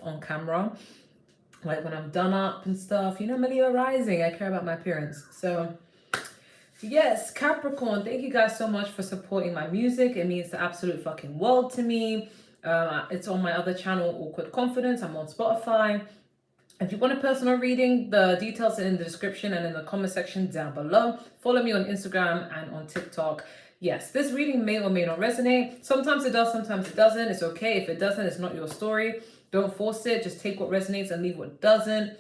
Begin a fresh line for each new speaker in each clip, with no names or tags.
on camera. Like when I'm done up and stuff, you know, I'm a Leo rising. I care about my appearance. So yes, Capricorn, thank you guys so much for supporting my music. It means the absolute fucking world to me. It's on my other channel, Awkward Confidence. I'm on Spotify. If you want a personal reading, the details are in the description and in the comment section down below. Follow me on Instagram and on TikTok. Yes, this reading may or may not resonate. Sometimes it does, sometimes it doesn't. It's okay. If it doesn't, it's not your story. Don't force it. Just take what resonates and leave what doesn't.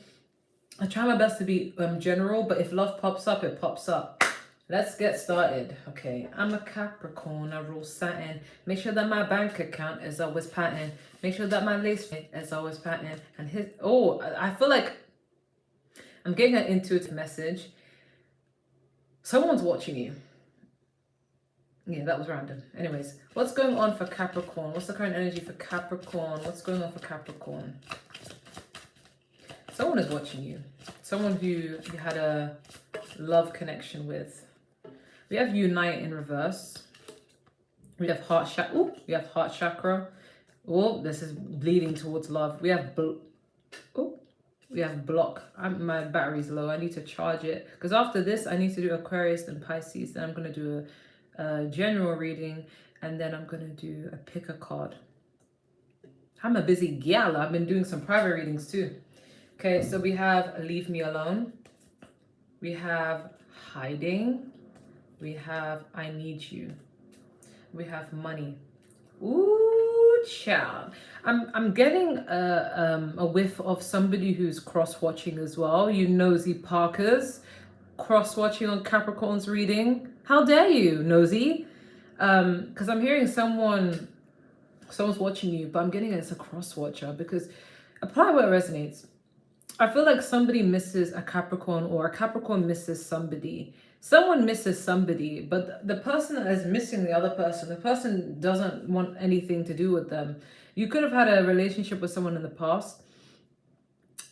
I try my best to be general, but if love pops up, it pops up. Let's get started. Okay, I'm a Capricorn, I rule Saturn. Make sure that my bank account is always pattern. Make sure that my lace is always pattern. And I feel like I'm getting an intuitive message. Someone's watching you. Yeah, that was random. Anyways, what's going on for Capricorn? What's the current energy for Capricorn? What's going on for Capricorn? Someone is watching you. Someone who you had a love connection with. We have Unite in reverse. We have heart chakra. Oh, we have heart chakra. Oh, this is bleeding towards love. We have block. My battery's low. I need to charge it because after this, I need to do Aquarius and Pisces. Then I'm gonna do a general reading, and then I'm gonna do a pick a card. I'm a busy gal. I've been doing some private readings too. Okay, so we have Leave Me Alone. We have Hiding. We have I Need You. We have Money. Ooh, child. I'm getting a whiff of somebody who's cross-watching as well. You nosy Parkers. Cross-watching on Capricorn's reading. How dare you, nosy? Because I'm hearing someone's watching you, but I'm getting it's a cross-watcher because apply where it resonates. I feel like somebody misses a Capricorn or a Capricorn misses somebody. Someone misses somebody, but the person that is missing the other person, the person doesn't want anything to do with them. You could have had a relationship with someone in the past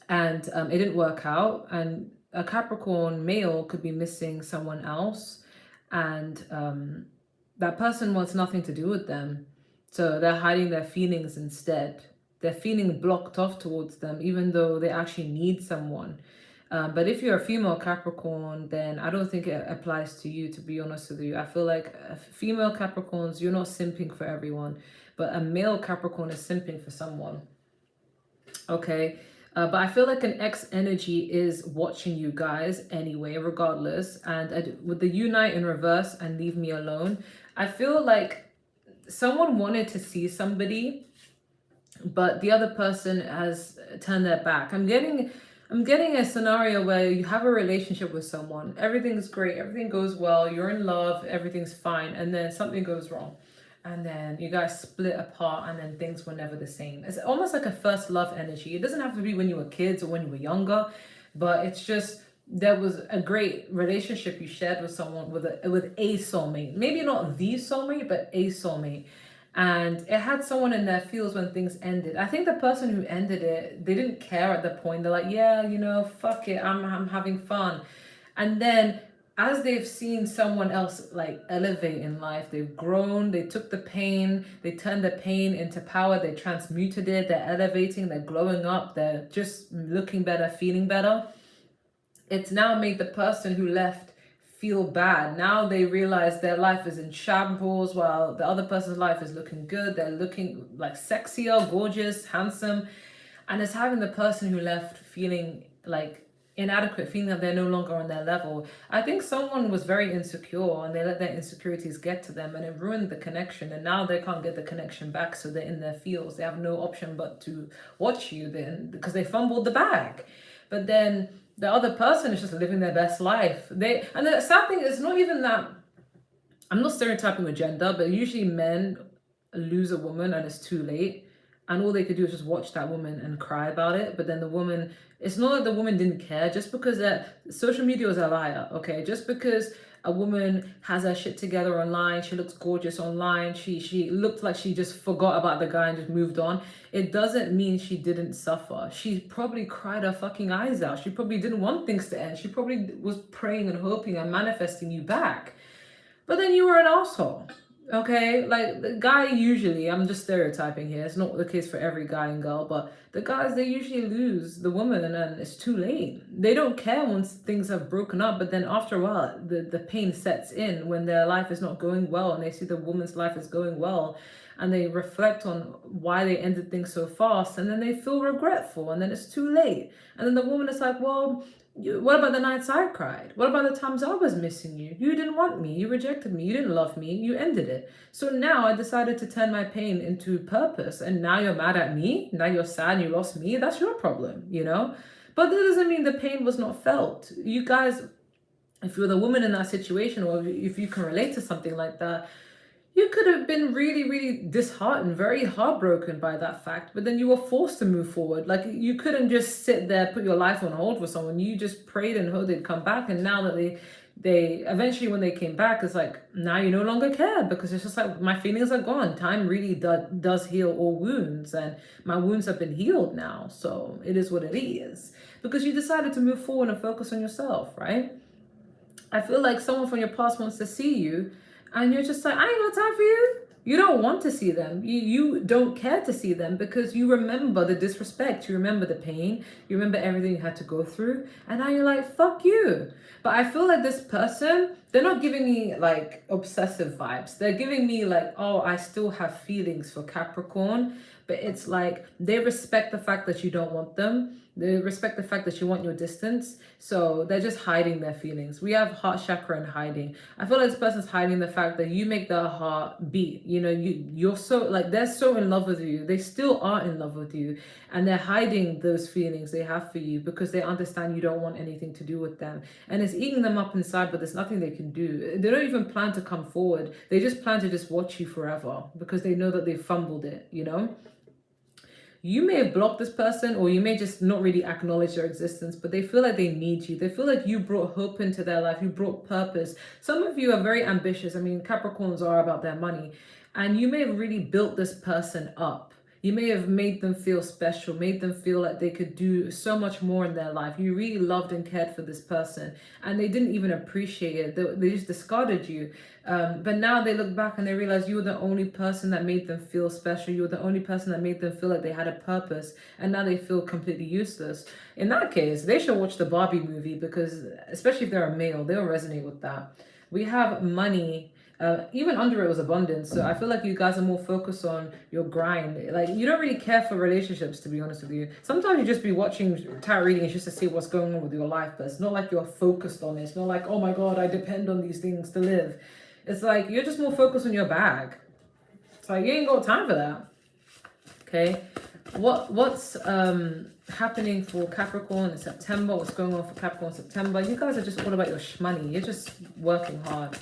and it didn't work out. And a Capricorn male could be missing someone else and that person wants nothing to do with them. So they're hiding their feelings instead. They're feeling blocked off towards them, even though they actually need someone. But if you're a female Capricorn, then I don't think it applies to you, to be honest with you. I feel like female Capricorns, you're not simping for everyone, but a male Capricorn is simping for someone. Okay. But I feel like an ex energy is watching you guys anyway, regardless. And with the Unite in reverse and Leave Me Alone, I feel like someone wanted to see somebody, but the other person has turned their back. I'm getting a scenario where you have a relationship with someone, everything's great, everything goes well, you're in love, everything's fine, and then something goes wrong. And then you guys split apart and then things were never the same. It's almost like a first love energy. It doesn't have to be when you were kids or when you were younger, but it's just there was a great relationship you shared with someone, with a soulmate. Maybe not the soulmate, but a soulmate. And it had someone in their feels when things ended. I think the person who ended it, they didn't care at the point. They're like, yeah, you know, fuck it, I'm having fun. And then as they've seen someone else like elevate in life, they've grown, they took the pain, they turned the pain into power, they transmuted it, they're elevating, they're glowing up, they're just looking better, feeling better. It's now made the person who left feel bad. Now they realize their life is in shambles while the other person's life is looking good. They're looking like sexier, gorgeous, handsome. And it's having the person who left feeling like inadequate, feeling that they're no longer on their level. I think someone was very insecure and they let their insecurities get to them and it ruined the connection. And now they can't get the connection back. So they're in their feels. They have no option but to watch you then because they fumbled the bag. But then the other person is just living their best life. And the sad thing is not even that, I'm not stereotyping with gender, but usually men lose a woman and it's too late. And all they could do is just watch that woman and cry about it. But then the woman, it's not that the woman didn't care, just because social media is a liar, okay? Just because a woman has her shit together online, she looks gorgeous online, she looked like she just forgot about the guy and just moved on, it doesn't mean she didn't suffer. She probably cried her fucking eyes out. She probably didn't want things to end. She probably was praying and hoping and manifesting you back. But then you were an asshole. Okay, like the guy usually, I'm just stereotyping here. It's not the case for every guy and girl, but the guys, they usually lose the woman and it's too late. They don't care once things have broken up, but then after a while, the pain sets in when their life is not going well and they see the woman's life is going well and they reflect on why they ended things so fast and then they feel regretful and then it's too late. And then the woman is like, well, what about the nights I cried? What about the times I was missing you? You didn't want me. You rejected me. You didn't love me. You ended it. So now I decided to turn my pain into purpose. And now you're mad at me. Now you're sad and you lost me. That's your problem, you know? But that doesn't mean the pain was not felt. You guys, if you're the woman in that situation, or if you can relate to something like that, you could have been really, really disheartened, very heartbroken by that fact, but then you were forced to move forward. Like you couldn't just sit there, put your life on hold for someone. You just prayed and hoped they'd come back. And now that they eventually, when they came back, it's like now you no longer care because it's just like my feelings are gone. Time really does heal all wounds, and my wounds have been healed now. So it is what it is because you decided to move forward and focus on yourself, right? I feel like someone from your past wants to see you and you're just like, I ain't got time for you. You don't want to see them. You don't care to see them because you remember the disrespect. You remember the pain. You remember everything you had to go through. And now you're like, fuck you. But I feel like this person, they're not giving me like obsessive vibes. They're giving me like, oh, I still have feelings for Capricorn. But it's like they respect the fact that you don't want them. They respect the fact that you want your distance. So they're just hiding their feelings. We have heart chakra and hiding. I feel like this person's hiding the fact that you make their heart beat. You know, you're so like they're so in love with you. They still are in love with you. And they're hiding those feelings they have for you because they understand you don't want anything to do with them. And it's eating them up inside, but there's nothing they can do. They don't even plan to come forward. They just plan to just watch you forever because they know that they fumbled it, you know? You may have blocked this person or you may just not really acknowledge their existence, but they feel like they need you. They feel like you brought hope into their life. You brought purpose. Some of you are very ambitious. I mean, Capricorns are about their money. And you may have really built this person up. You may have made them feel special, made them feel like they could do so much more in their life. You really loved and cared for this person and they didn't even appreciate it. They just discarded you. But now they look back and they realize you were the only person that made them feel special. You were the only person that made them feel like they had a purpose. And now they feel completely useless. In that case, they should watch the Barbie movie because especially if they're a male, they'll resonate with that. We have money. Even under it was abundance. So I feel like you guys are more focused on your grind. Like you don't really care for relationships, to be honest with you. Sometimes you just be watching tarot readings just to see what's going on with your life, but it's not like you're focused on it. It's not like, oh my God, I depend on these things to live. It's like you're just more focused on your bag. It's like you ain't got time for that. Okay. What's happening for Capricorn in September? What's going on for Capricorn in September? You guys are just all about your shmoney. You're just working hard.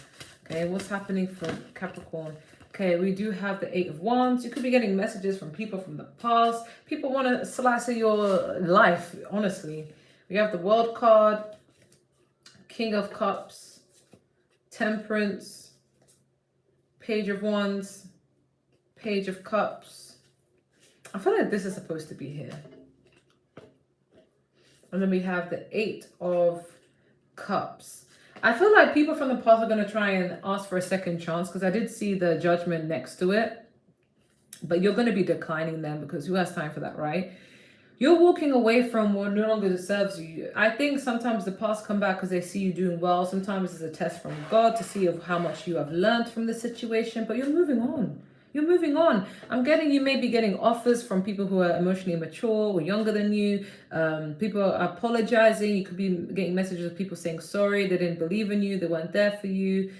Okay, what's happening for Capricorn? Okay, we do have the 8 of Wands. You could be getting messages from people from the past. People want to slice of your life, honestly. We have the World card, King of Cups, Temperance, Page of Wands, Page of Cups. I feel like this is supposed to be here. And then we have the 8 of Cups. I feel like people from the past are going to try and ask for a second chance because I did see the Judgment next to it. But you're going to be declining them because who has time for that, right? You're walking away from what no longer serves you. I think sometimes the past come back because they see you doing well. Sometimes it's a test from God to see of how much you have learned from the situation. But you're moving on. You're moving on. You may be getting offers from people who are emotionally mature or younger than you. People are apologizing. You could be getting messages of people saying sorry. They didn't believe in you. They weren't there for you.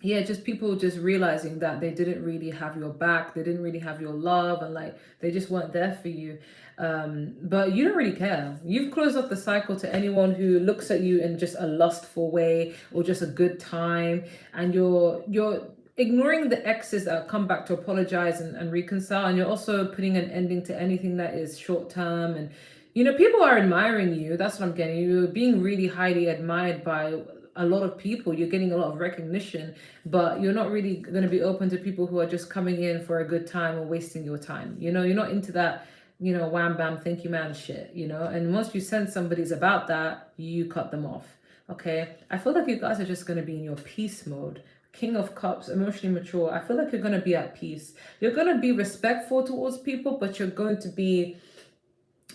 Just people just realizing that they didn't really have your back. They didn't really have your love. And like, they just weren't there for you. But you don't really care. You've closed off the cycle to anyone who looks at you in just a lustful way or just a good time. And you're ignoring the exes that come back to apologize and reconcile, and you're also putting an ending to anything that is short term. And people are admiring you. That's what I'm getting. You're being really highly admired by a lot of people. You're getting a lot of recognition, but you're not really going to be open to people who are just coming in for a good time or wasting your time. You're not into that wham bam thank you man shit. And once you sense somebody's about that, you cut them off. Okay, I feel like you guys are just going to be in your peace mode. King of Cups, emotionally mature. I feel like you're going to be at peace. You're going to be respectful towards people, but you're going to be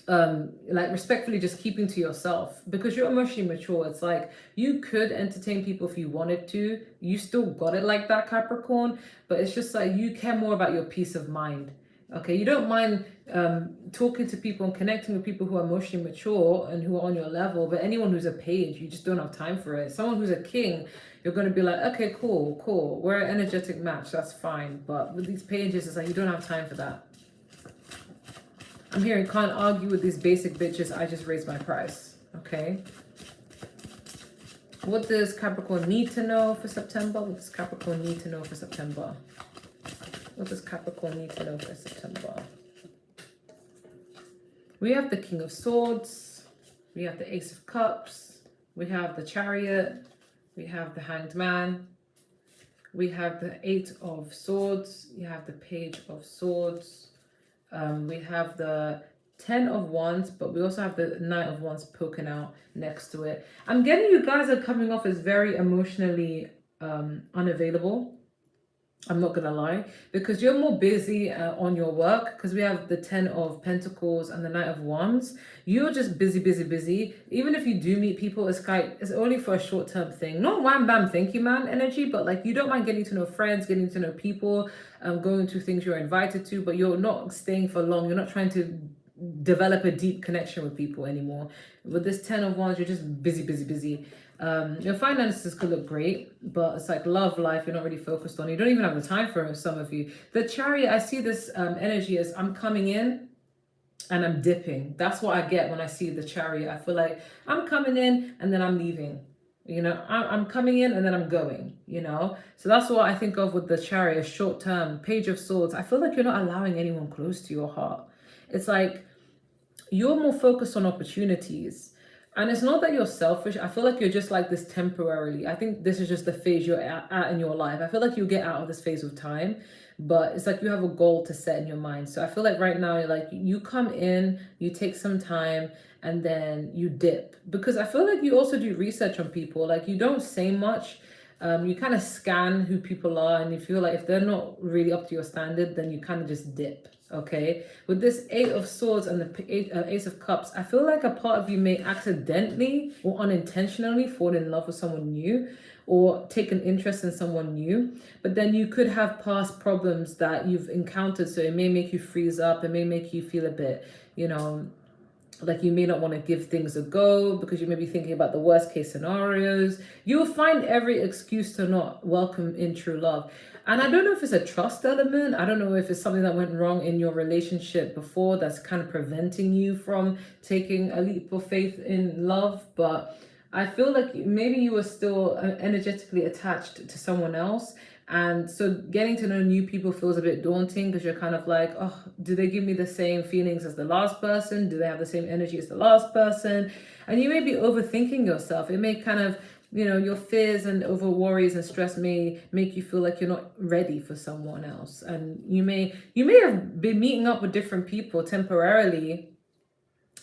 like respectfully just keeping to yourself because you're emotionally mature. It's like you could entertain people if you wanted to. You still got it like that, Capricorn, but it's just like you care more about your peace of mind. Okay, you don't mind talking to people and connecting with people who are emotionally mature and who are on your level, but anyone who's a page, you just don't have time for it. Someone who's a king, you're going to be like, okay, cool, we're an energetic match, that's fine. But with these pages, it's like you don't have time for that. I'm hearing can't argue with these basic bitches, I just raised my price. Okay. What does Capricorn need to know for September? What does Capricorn need to know for September? What does Capricorn need to know for September? We have the King of Swords. We have the Ace of Cups. We have the Chariot. We have the Hanged Man. We have the Eight of Swords. You have the Page of Swords. We have the 10 of Wands, but we also have the Knight of Wands poking out next to it. I'm getting you guys are coming off as very emotionally unavailable. I'm not gonna lie, because you're more busy on your work, because we have the 10 of Pentacles and the Knight of Wands. You're just busy. Even if you do meet people, it's only for a short-term thing. Not wham bam thank you man energy, but like you don't mind getting to know friends, getting to know people, going to things you're invited to, but you're not staying for long. You're not trying to develop a deep connection with people anymore. With this 10 of Wands, you're just busy. Your finances could look great, but it's like love life you're not really focused on. You don't even have the time for it, some of you. The Chariot, I see this energy as I'm coming in and I'm dipping. That's what I get when I see the Chariot. I feel like I'm coming in and then I'm leaving. You know, I'm coming in and then I'm going, you know. So that's what I think of with the Chariot, short term. Page of Swords, I feel like you're not allowing anyone close to your heart. It's like you're more focused on opportunities. And it's not that you're selfish. I feel like you're just like this temporarily. I think this is just the phase you're at in your life. I feel like you'll get out of this phase with time, but it's like you have a goal to set in your mind. So I feel like right now, you're like, you come in, you take some time, and then you dip. Because I feel like you also do research on people. Like you don't say much. You kind of scan who people are, and you feel like if they're not really up to your standard, then you kind of just dip. Okay, with this 8 of Swords and the Ace of Cups, I feel like a part of you may accidentally or unintentionally fall in love with someone new or take an interest in someone new, but then you could have past problems that you've encountered, so it may make you freeze up, it may make you feel a bit, you know, like you may not want to give things a go because you may be thinking about the worst case scenarios. You'll find every excuse to not welcome in true love. And I don't know if it's a trust element. I don't know if it's something that went wrong in your relationship before that's kind of preventing you from taking a leap of faith in love. But I feel like maybe you were still energetically attached to someone else. And so getting to know new people feels a bit daunting because you're kind of like, oh, do they give me the same feelings as the last person? Do they have the same energy as the last person? And you may be overthinking yourself. It may kind of, you know, your fears and over worries and stress may make you feel like you're not ready for someone else. And you may have been meeting up with different people temporarily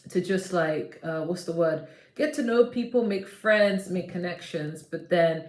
to just like, what's the word? Get to know people, make friends, make connections, but then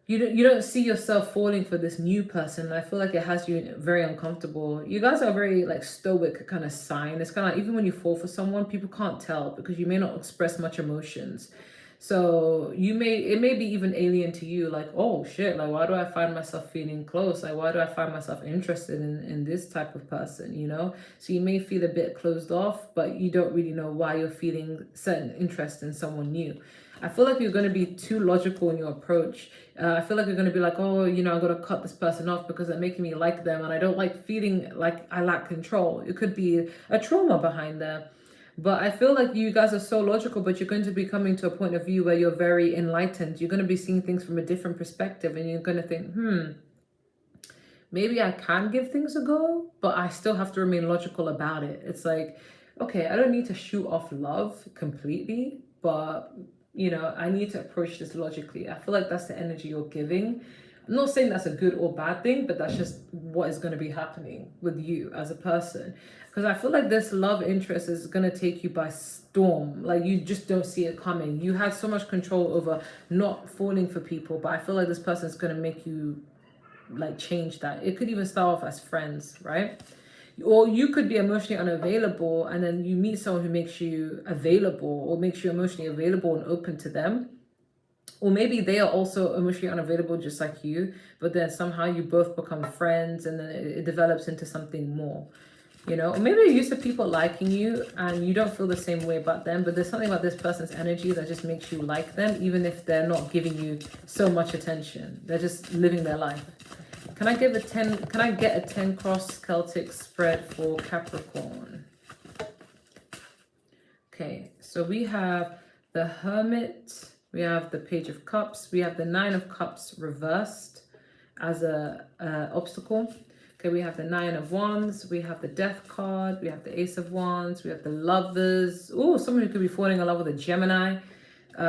you don't see yourself falling for this new person. And I feel like it has you very uncomfortable. You guys are very like stoic kind of sign. It's kind of like even when you fall for someone, people can't tell because you may not express much emotions. So it may be even alien to you, like, oh shit, like why do I find myself feeling close? Like why do I find myself interested in this type of person, you know? So you may feel a bit closed off, but you don't really know why you're feeling certain interest in someone new. I feel like you're going to be too logical in your approach. I feel like you're going to be like, oh, you know, I got to cut this person off because they're making me like them and I don't like feeling like I lack control. It could be a trauma behind there. But I feel like you guys are so logical, but you're going to be coming to a point of view where you're very enlightened. You're going to be seeing things from a different perspective and you're going to think, maybe I can give things a go, but I still have to remain logical about it. It's like, okay, I don't need to shoot off love completely, but you know, I need to approach this logically. I feel like that's the energy you're giving. I'm not saying that's a good or bad thing, but that's just what is going to be happening with you as a person. Because I feel like this love interest is going to take you by storm. Like, you just don't see it coming. You had so much control over not falling for people, but I feel like this person is going to make you like change that. It could even start off as friends, right? Or you could be emotionally unavailable, and then you meet someone who makes you available, or makes you emotionally available and open to them. Or maybe they are also emotionally unavailable just like you, but then somehow you both become friends, and then it develops into something more. Or maybe you're used to people liking you and you don't feel the same way about them, but there's something about this person's energy that just makes you like them, even if they're not giving you so much attention. They're just living their life. Can I get a 10 cross Celtic spread for Capricorn? Okay, so we have the Hermit, we have the Page of Cups, we have the Nine of Cups reversed as a obstacle. Okay, we have the Nine of Wands, we have the Death card, we have the Ace of Wands, we have the Lovers. Oh, someone who could be falling in love with a Gemini.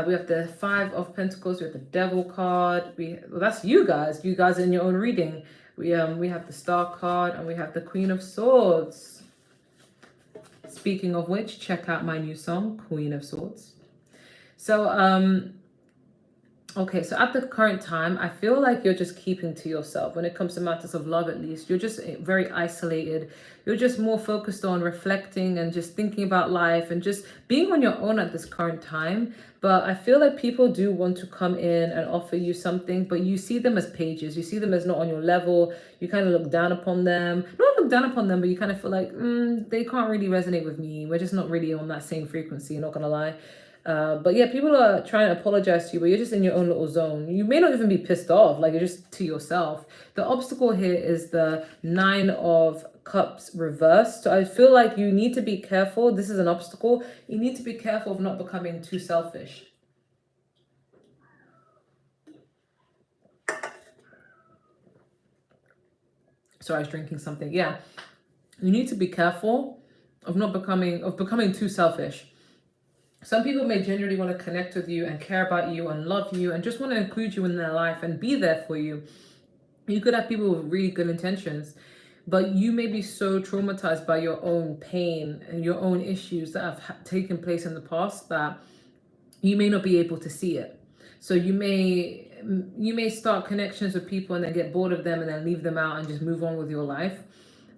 We have the Five of Pentacles, we have the Devil card. Well, that's you guys in your own reading. We have the Star card, and we have the Queen of Swords. Speaking of which, check out my new song, Queen of Swords. So, okay, so at the current time, I feel like you're just keeping to yourself. When it comes to matters of love, at least, you're just very isolated. You're just more focused on reflecting and just thinking about life and just being on your own at this current time. But I feel like people do want to come in and offer you something, but you see them as pages. You see them as not on your level. You kind of look down upon them. Not look down upon them, but you kind of feel like, they can't really resonate with me. We're just not really on that same frequency, not gonna lie. But yeah, people are trying to apologize to you, but you're just in your own little zone. You may not even be pissed off, like you're just to yourself. The obstacle here is the Nine of Cups reversed. So I feel like you need to be careful. This is an obstacle. You need to be careful of not becoming too selfish. So I was drinking something. Yeah. You need to be careful of becoming too selfish. Some people may genuinely want to connect with you and care about you and love you and just want to include you in their life and be there for you. You could have people with really good intentions, but you may be so traumatized by your own pain and your own issues that have taken place in the past that you may not be able to see it. So you may start connections with people and then get bored of them and then leave them out and just move on with your life.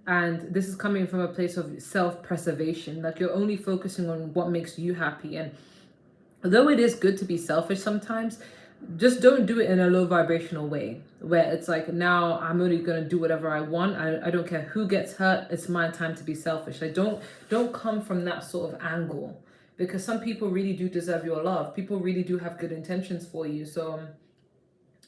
And this is coming from a place of self-preservation. Like, you're only focusing on what makes you happy. And although it is good to be selfish sometimes, just don't do it in a low vibrational way where it's like, now I'm only going to do whatever I want. I don't care who gets hurt. It's my time to be selfish. Like, don't come from that sort of angle, because some people really do deserve your love. People really do have good intentions for you. So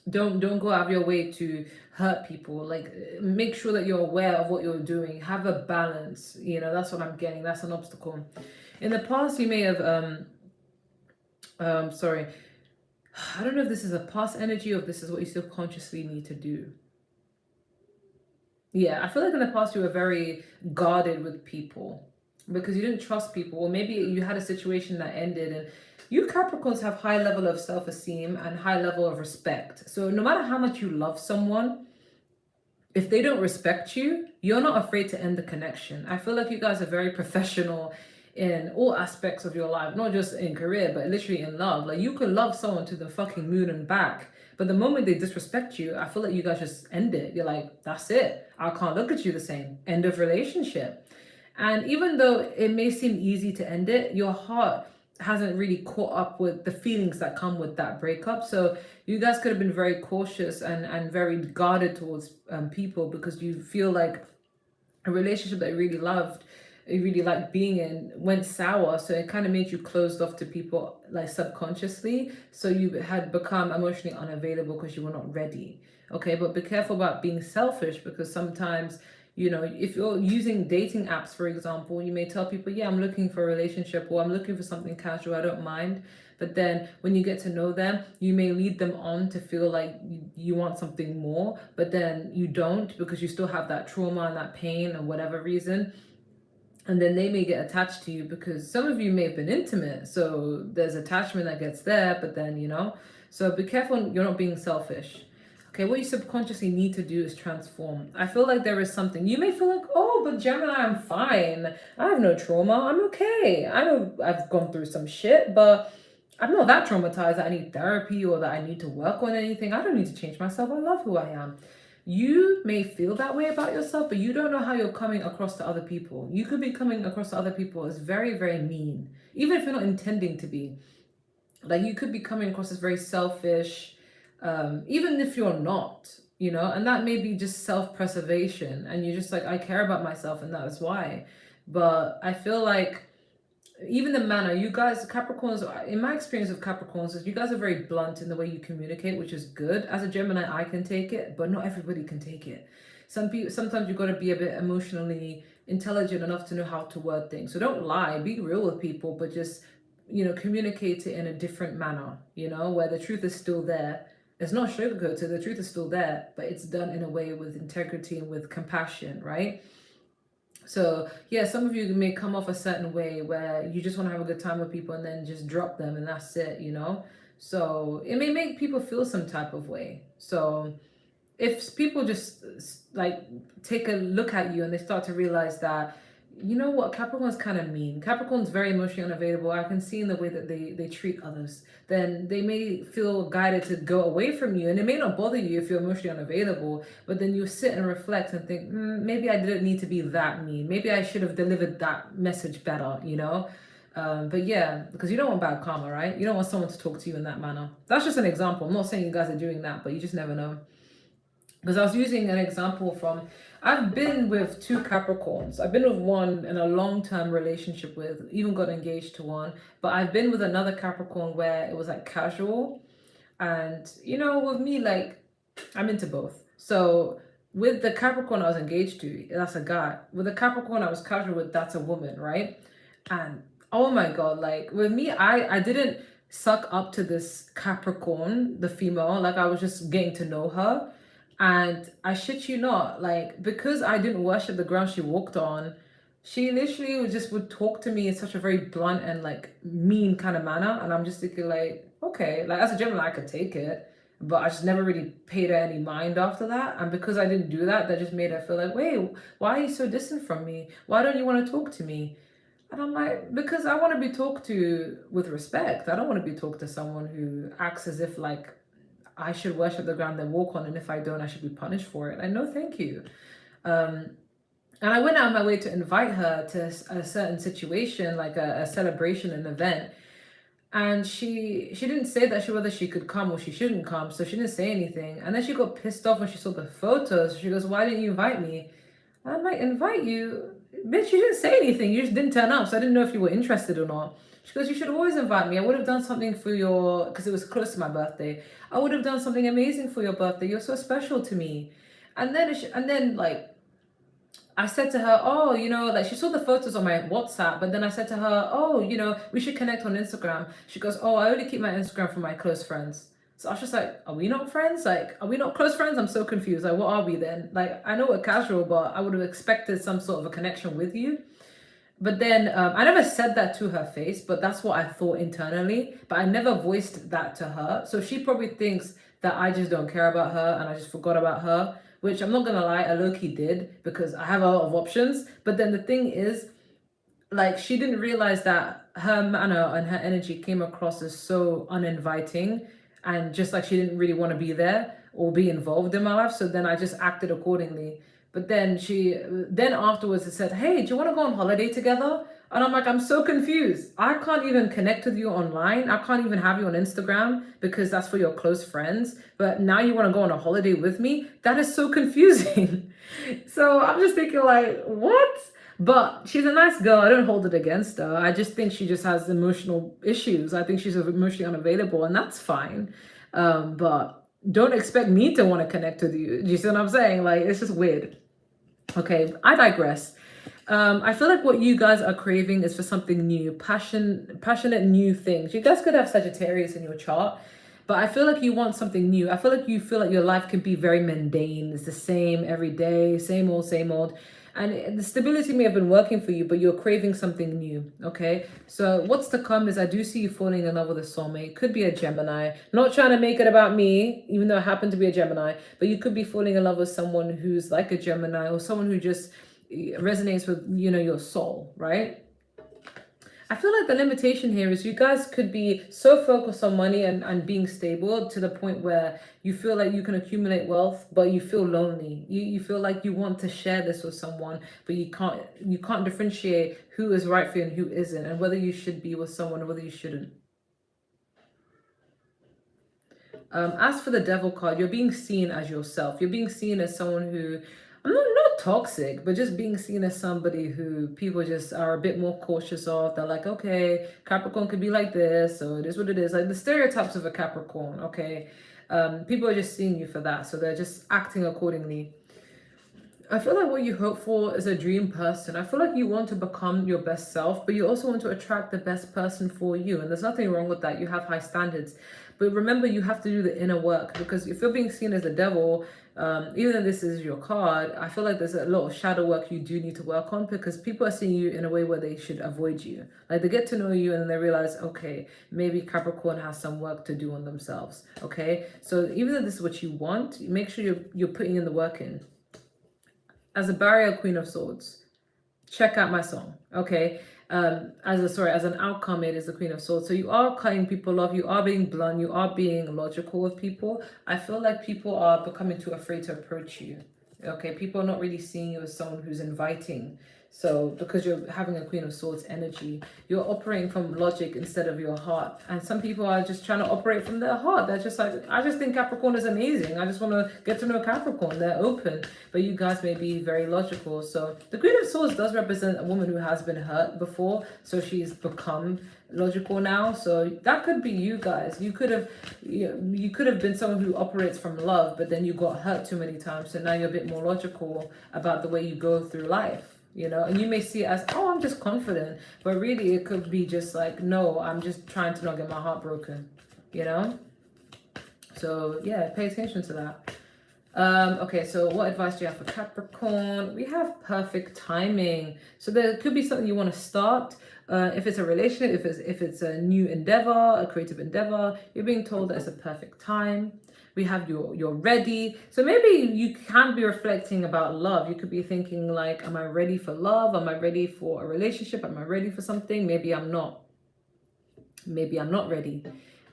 don't go out of your way to hurt people. Like, make sure that you're aware of what you're doing. Have a balance. That's what I'm getting. That's an obstacle. In the past, you may have sorry, I don't know if this is a past energy or if this is what you subconsciously need to do. Yeah, I feel like in the past you were very guarded with people because you didn't trust people, or maybe you had a situation that ended. And you Capricorns have high level of self-esteem and high level of respect. So no matter how much you love someone, if they don't respect you, you're not afraid to end the connection. I feel like you guys are very professional in all aspects of your life, not just in career, but literally in love. Like, you could love someone to the fucking moon and back, but the moment they disrespect you, I feel like you guys just end it. You're like, that's it. I can't look at you the same. End of relationship. And even though it may seem easy to end it, your heart hasn't really caught up with the feelings that come with that breakup. So you guys could have been very cautious and very guarded towards people, because you feel like a relationship that you really loved, you really liked being in, went sour. So it kind of made you closed off to people, like, subconsciously. So you had become emotionally unavailable because you were not ready. Okay, but be careful about being selfish, because sometimes, if you're using dating apps, for example, you may tell people, yeah, I'm looking for a relationship, or I'm looking for something casual, I don't mind. But then when you get to know them, you may lead them on to feel like you want something more, but then you don't, because you still have that trauma and that pain and whatever reason. And then they may get attached to you because some of you may have been intimate. So there's attachment that gets there, but then, so be careful you're not being selfish. Okay, what you subconsciously need to do is transform. I feel like there is something. You may feel like, oh, but Gemini, I'm fine. I have no trauma. I'm okay. I know I've gone through some shit, but I'm not that traumatized that I need therapy or that I need to work on anything. I don't need to change myself. I love who I am. You may feel that way about yourself, but you don't know how you're coming across to other people. You could be coming across to other people as very, very mean, even if you're not intending to be. Like you could be coming across as very selfish, even if you're not, and that may be just self-preservation, and you're just like, I care about myself, and that is why. But I feel like even the manner you guys, Capricorns, in my experience of Capricorns, is you guys are very blunt in the way you communicate, which is good. As a Gemini, I can take it, but not everybody can take it. Sometimes you've got to be a bit emotionally intelligent enough to know how to word things. So don't lie, be real with people, but just communicate it in a different manner, where the truth is still there. It's not sugarcoated, the truth is still there, but it's done in a way with integrity and with compassion, right? So yeah, some of you may come off a certain way where you just want to have a good time with people and then just drop them and that's it, So it may make people feel some type of way. So if people just like take a look at you and they start to realize that, you know what, Capricorn's kind of mean. Capricorn's very emotionally unavailable. I can see in the way that they treat others. Then they may feel guided to go away from you, and it may not bother you if you're emotionally unavailable. But then you sit and reflect and think, maybe I didn't need to be that mean. Maybe I should have delivered that message better. But yeah, because you don't want bad karma, right? You don't want someone to talk to you in that manner. That's just an example. I'm not saying you guys are doing that, but you just never know. Because I was using an example from, I've been with two Capricorns. I've been with one in a long-term relationship with, even got engaged to one. But I've been with another Capricorn where it was like casual. And, with me, like, I'm into both. So with the Capricorn I was engaged to, that's a guy. With the Capricorn I was casual with, that's a woman, right? And, oh my God, like, with me, I didn't suck up to this Capricorn, the female. Like, I was just getting to know her. And I shit you not, like, because I didn't worship the ground she walked on, she literally would talk to me in such a very blunt and like mean kind of manner. And I'm just thinking like, okay, like as a Gemini, I could take it, but I just never really paid her any mind after that. And because I didn't do that, that just made her feel like, wait, why are you so distant from me? Why don't you want to talk to me? And I'm like, because I want to be talked to with respect. I don't want to be talked to someone who acts as if like I should worship the ground they walk on, and if I don't, I should be punished for it. I no, thank you. And I went out of my way to invite her to a certain situation, like a celebration, an event. And she didn't say that whether she could come or she shouldn't come, so she didn't say anything. And then she got pissed off when she saw the photos. She goes, "Why didn't you invite me?" And I'm like, "Invite you? Bitch, you didn't say anything. You just didn't turn up, so I didn't know if you were interested or not." She goes, "You should always invite me. I would have done something for because it was close to my birthday. I would have done something amazing for your birthday. You're so special to me." And then like, I said to her, "Oh, like she saw the photos on my WhatsApp, but then I said to her, "Oh, we should connect on Instagram." She goes, "Oh, I only keep my Instagram for my close friends." So I was just like, "Are we not friends? Like, are we not close friends?" I'm so confused. Like, what are we then? Like, I know we're casual, but I would have expected some sort of a connection with you. But then I never said that to her face, but that's what I thought internally. But I never voiced that to her. So she probably thinks that I just don't care about her and I just forgot about her, which I'm not going to lie, I low-key did because I have a lot of options. But then the thing is, like, she didn't realize that her manner and her energy came across as so uninviting and just like she didn't really want to be there or be involved in my life. So then I just acted accordingly. But then then afterwards it said, "Hey, do you want to go on holiday together?" And I'm like, I'm so confused. I can't even connect with you online. I can't even have you on Instagram because that's for your close friends. But now you want to go on a holiday with me? That is so confusing. So I'm just thinking like, what? But she's a nice girl. I don't hold it against her. I just think she just has emotional issues. I think she's emotionally unavailable, and that's fine. But don't expect me to want to connect with you. Do you see what I'm saying? Like, it's just weird. Okay, I digress. I feel like what you guys are craving is for something new, passionate new things. You guys could have Sagittarius in your chart, but I feel like you want something new. I feel like you feel like your life can be very mundane. It's the same every day, same old, same old. And the stability may have been working for you, but you're craving something new. Okay, so what's to come is I do see you falling in love with a soulmate. Could be a Gemini. Not trying to make it about me, even though I happen to be a Gemini, but you could be falling in love with someone who's like a Gemini, or someone who just resonates with, you know, your soul, right? I feel like the limitation here is you guys could be so focused on money and being stable to the point where you feel like you can accumulate wealth, but you feel lonely. You feel like you want to share this with someone, but you can't differentiate who is right for you and who isn't, and whether you should be with someone or whether you shouldn't. As for the devil card, you're being seen as yourself. You're being seen as someone who, I'm not toxic, but just being seen as somebody who people just are a bit more cautious of. They're like, okay, Capricorn could be like this, so it is what it is. Like the stereotypes of a Capricorn, okay? People are just seeing you for that, so they're just acting accordingly. I feel like what you hope for is a dream person. I feel like you want to become your best self, but you also want to attract the best person for you. And there's nothing wrong with that. You have high standards. But remember, you have to do the inner work, because if you're being seen as the devil, even though this is your card, I feel like there's a lot of shadow work you do need to work on, because people are seeing you in a way where they should avoid you. Like they get to know you and they realize, okay, maybe Capricorn has some work to do on themselves. Okay, so even though this is what you want, make sure you're putting in the work in. As a barrier Queen of Swords, check out my song, okay? As an outcome, it is the Queen of Swords. So you are cutting people off, you are being blunt, you are being logical with people. I feel like people are becoming too afraid to approach you, okay? People are not really seeing you as someone who's inviting. So because you're having a Queen of Swords energy, you're operating from logic instead of your heart. And some people are just trying to operate from their heart. They're just like, I just think Capricorn is amazing. I just want to get to know Capricorn. They're open. But you guys may be very logical. So the Queen of Swords does represent a woman who has been hurt before. So she's become logical now. So that could be you guys. You could have been someone who operates from love, but then you got hurt too many times. So now you're a bit more logical about the way you go through life. You know, and you may see it as, oh, I'm just confident, but really it could be just like, no, I'm just trying to not get my heart broken, you know? So yeah, pay attention to that. Okay, so what advice do you have for Capricorn? We have perfect timing. So there could be something you want to start. If it's a relationship, if it's a new endeavor, a creative endeavor, you're being told that it's a perfect time. We have you're ready. So maybe you can be reflecting about love. You could be thinking like, am I ready for love? Am I ready for a relationship? Am I ready for something? Maybe I'm not. Maybe I'm not ready.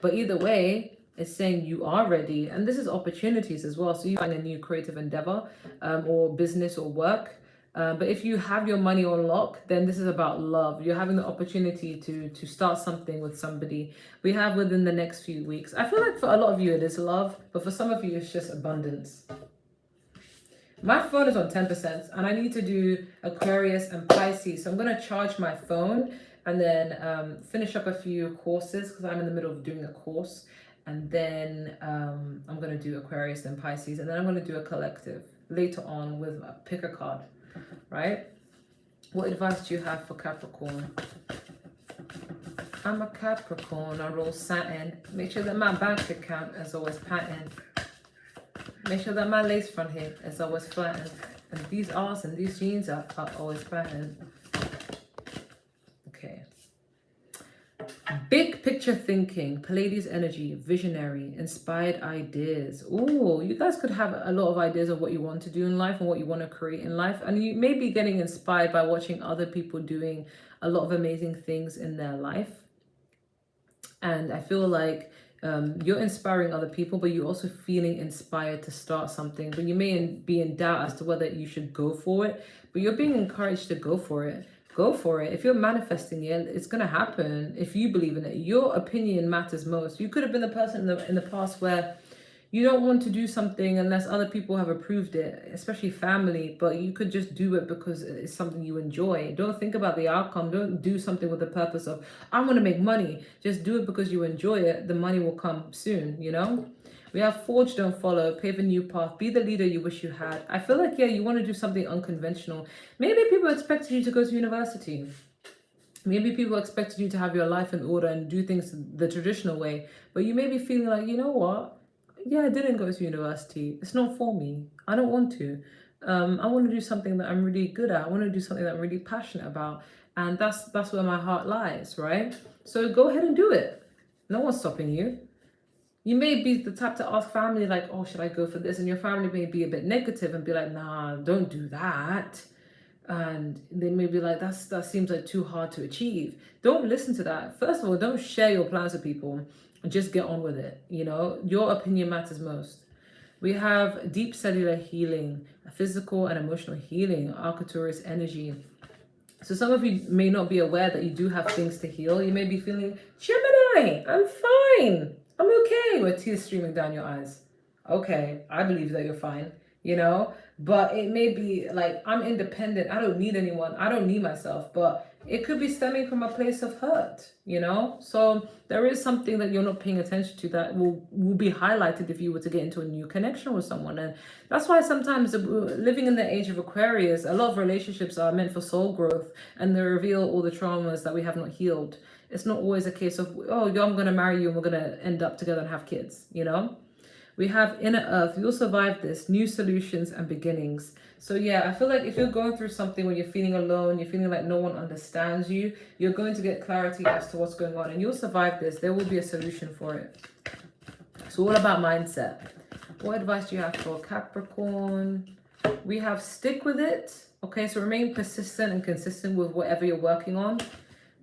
But either way, it's saying you are ready. And this is opportunities as well. So you find a new creative endeavor or business or work. But if you have your money on lock, then this is about love. You're having the opportunity to start something with somebody. We have within the next few weeks. I feel like for a lot of you it is love, but for some of you it's just abundance. My phone is on 10% and I need to do Aquarius and Pisces. So I'm going to charge my phone and then finish up a few courses, because I'm in the middle of doing a course. And then I'm going to do Aquarius and Pisces. And then I'm going to do a collective later on with a pick a card. Right? What advice do you have for Capricorn? I'm a Capricorn, I roll satin. Make sure that my bank account is always patterned. Make sure that my lace front hip is always flattened. And these R's and these jeans are always patterned. Okay. Big picture thinking, Pleiades energy, visionary, inspired ideas. Oh, you guys could have a lot of ideas of what you want to do in life and what you want to create in life. And you may be getting inspired by watching other people doing a lot of amazing things in their life. And I feel like you're inspiring other people, but you're also feeling inspired to start something. But you may be in doubt as to whether you should go for it. But you're being encouraged to go for it. Go for it. If you're manifesting it, it's going to happen. If you believe in it, your opinion matters most. You could have been the person in the past where you don't want to do something unless other people have approved it, especially family, but you could just do it because it's something you enjoy. Don't think about the outcome. Don't do something with the purpose of, I want to make money. Just do it because you enjoy it. The money will come soon, you know? We have forge, don't follow, pave a new path, be the leader you wish you had. I feel like, yeah, you want to do something unconventional. Maybe people expected you to go to university. Maybe people expected you to have your life in order and do things the traditional way. But you may be feeling like, you know what? Yeah, I didn't go to university. It's not for me. I don't want to. I want to do something that I'm really good at. I want to do something that I'm really passionate about. And that's where my heart lies, right? So go ahead and do it. No one's stopping you. You may be the type to ask family, like, oh, should I go for this? And your family may be a bit negative and be like, nah, don't do that. And they may be like, that seems like too hard to achieve. Don't listen to that. First of all, don't share your plans with people. Just get on with it. You know, your opinion matters most. We have deep cellular healing, physical and emotional healing, Arcturus energy. So some of you may not be aware that you do have things to heal. You may be feeling, Gemini, I'm fine. I'm okay, with tears streaming down your eyes. Okay, I believe that you're fine, you know? But it may be like, I'm independent. I don't need anyone. I don't need myself. But it could be stemming from a place of hurt, you know? So there is something that you're not paying attention to that will be highlighted if you were to get into a new connection with someone. And that's why sometimes living in the age of Aquarius, a lot of relationships are meant for soul growth and they reveal all the traumas that we have not healed. It's not always a case of, oh, I'm going to marry you and we're going to end up together and have kids, you know? We have inner earth. You'll survive this. New solutions and beginnings. So yeah, I feel like if you're going through something where you're feeling alone, you're feeling like no one understands you, you're going to get clarity as to what's going on and you'll survive this. There will be a solution for it. It's all about mindset. What advice do you have for Capricorn? We have stick with it. Okay, so remain persistent and consistent with whatever you're working on.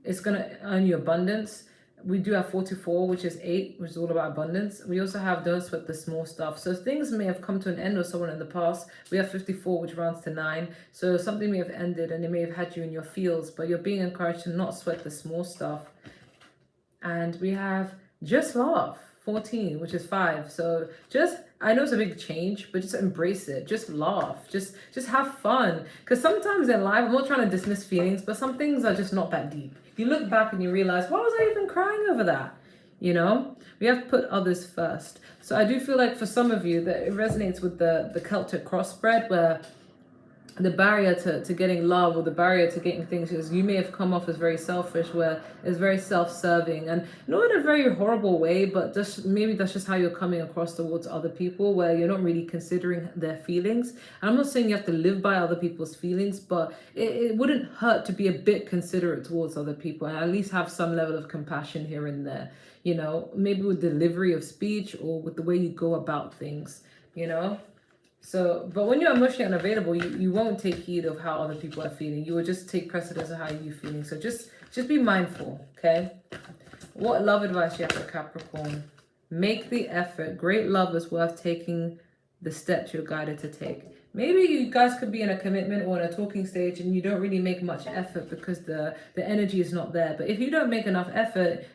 It's going to earn you abundance. We do have 44, which is 8, which is all about abundance. We also have don't sweat the small stuff. So things may have come to an end with someone in the past. We have 54, which runs to 9. So something may have ended and it may have had you in your feels, but you're being encouraged to not sweat the small stuff. And we have just laugh, 14, which is 5. So just, I know it's a big change, but just embrace it. Just laugh. Just have fun. Because sometimes in life, I'm not trying to dismiss feelings, but some things are just not that deep. You look back and you realize, why was I even crying over that? You know, we have to put others first. So I do feel like for some of you that it resonates with the Celtic crossbred, where the barrier to getting love or the barrier to getting things is you may have come off as very selfish, where it's very self-serving, and not in a very horrible way, but just maybe that's just how you're coming across towards other people, where you're not really considering their feelings. And I'm not saying you have to live by other people's feelings, but it wouldn't hurt to be a bit considerate towards other people and at least have some level of compassion here and there, you know, maybe with delivery of speech or with the way you go about things, you know. So, but when you're emotionally unavailable, you won't take heed of how other people are feeling. You will just take precedence of how you're feeling. So just be mindful, okay? What love advice do you have for Capricorn? Make the effort. Great love is worth taking the steps you're guided to take. Maybe you guys could be in a commitment or in a talking stage and you don't really make much effort because the energy is not there. But if you don't make enough effort,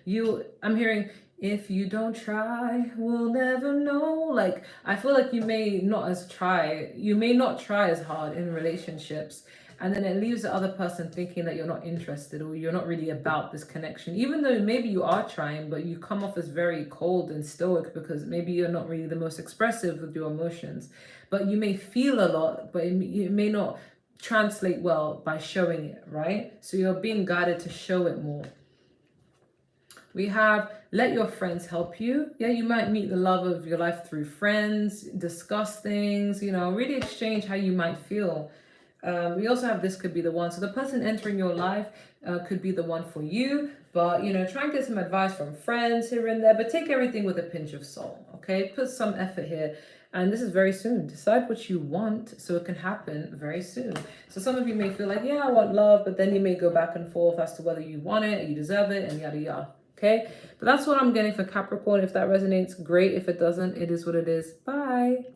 I'm hearing, if you don't try, we'll never know. Like, I feel like you may not try as hard in relationships. And then it leaves the other person thinking that you're not interested or you're not really about this connection. Even though maybe you are trying, but you come off as very cold and stoic because maybe you're not really the most expressive with your emotions. But you may feel a lot, but it may not translate well by showing it, right? So you're being guided to show it more. We have let your friends help you. Yeah, you might meet the love of your life through friends, discuss things, you know, really exchange how you might feel. We also have this could be the one. So the person entering your life could be the one for you. But, you know, try and get some advice from friends here and there. But take everything with a pinch of salt, okay? Put some effort here. And this is very soon. Decide what you want so it can happen very soon. So some of you may feel like, yeah, I want love. But then you may go back and forth as to whether you want it, or you deserve it, and yada, yada. Okay, but that's what I'm getting for Capricorn. If that resonates, great. If it doesn't, it is what it is. Bye.